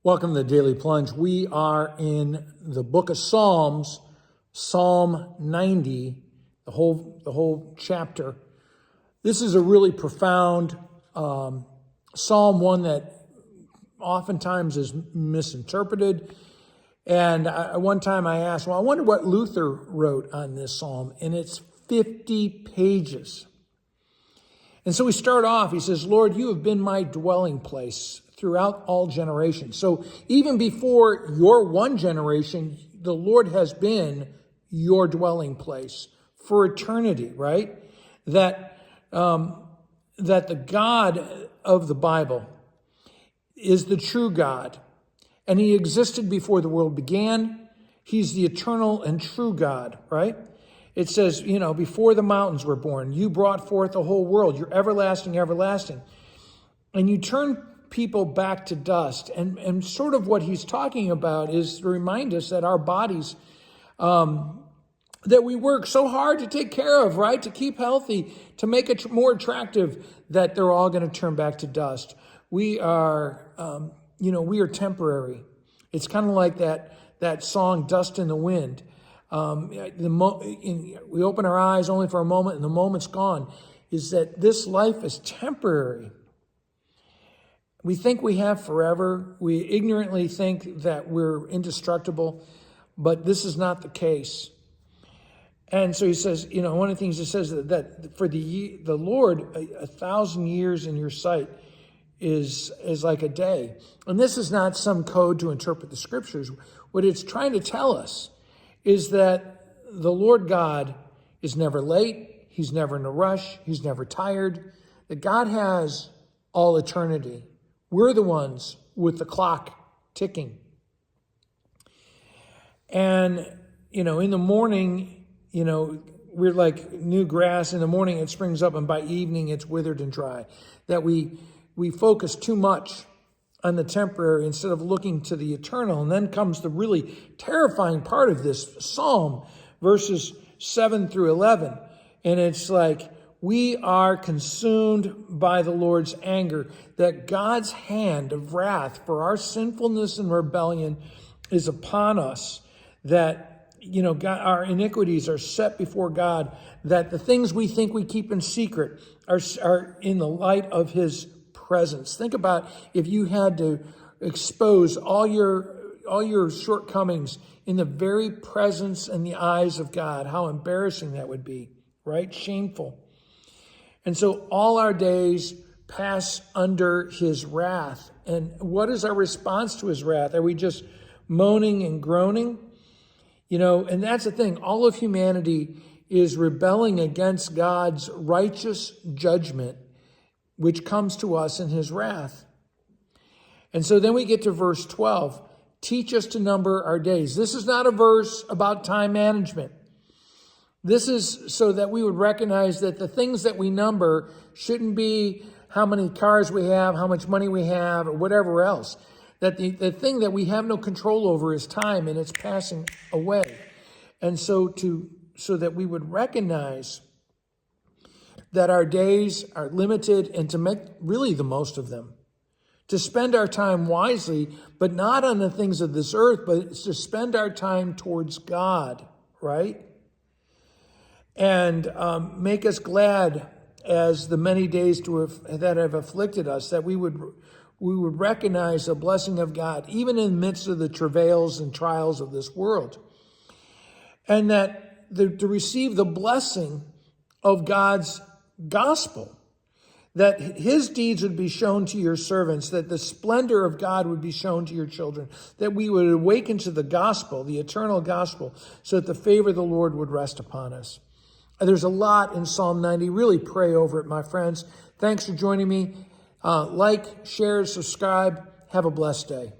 Welcome to the Daily Plunge. We are in the book of Psalms, Psalm 90, the whole chapter. This is a really profound psalm, one that oftentimes is misinterpreted. And one time I asked, well, I wonder what Luther wrote on this psalm, and it's 50 pages. And so we start off, he says, Lord, you have been my dwelling place throughout all generations. So even before your one generation, the Lord has been your dwelling place for eternity, right? That the God of the Bible is the true God, and he existed before the world began. He's the eternal and true God, right? It says, before the mountains were born, you brought forth the whole world. You're everlasting, everlasting. And you turn people back to dust. And sort of what he's talking about is to remind us that our bodies, that we work so hard to take care of, right? To keep healthy, to make it more attractive, that they're all going to turn back to dust. We are, we are temporary. It's kind of like that song, Dust in the Wind. We open our eyes only for a moment and the moment's gone, is that this life is temporary. We think we have forever. We ignorantly think that we're indestructible, but this is not the case. And so he says, one of the things he says that for the Lord, 1,000 years in your sight is like a day. And this is not some code to interpret the scriptures. What it's trying to tell us is that the Lord God is never late. He's never in a rush. He's never tired. That God has all eternity. We're the ones with the clock ticking. And, in the morning, we're like new grass. In the morning it springs up, and by evening it's withered and dry. That we focus too much on the temporary instead of looking to the eternal. And then comes the really terrifying part of this psalm, verses 7 through 11. And it's like, we are consumed by the Lord's anger, that God's hand of wrath for our sinfulness and rebellion is upon us, that, God, our iniquities are set before God, that the things we think we keep in secret are in the light of his presence. Think about if you had to expose all your shortcomings in the very presence and the eyes of God, how embarrassing that would be, right? Shameful. And so all our days pass under his wrath. And what is our response to his wrath? Are we just moaning and groaning? And that's the thing. All of humanity is rebelling against God's righteous judgment, which comes to us in his wrath. And so then we get to verse 12. Teach us to number our days. This is not a verse about time management. This is so that we would recognize that the things that we number shouldn't be how many cars we have, how much money we have, or whatever else. That the thing that we have no control over is time, and it's passing away. And so that we would recognize that our days are limited, and to make really the most of them. To spend our time wisely, but not on the things of this earth, but to spend our time towards God, right? And make us glad as the many days that have afflicted us, that we would recognize the blessing of God, even in the midst of the travails and trials of this world. And that to receive the blessing of God's gospel, that his deeds would be shown to your servants, that the splendor of God would be shown to your children, that we would awaken to the gospel, the eternal gospel, so that the favor of the Lord would rest upon us. There's a lot in Psalm 90. Really pray over it, my friends. Thanks for joining me. Like, share, subscribe. Have a blessed day.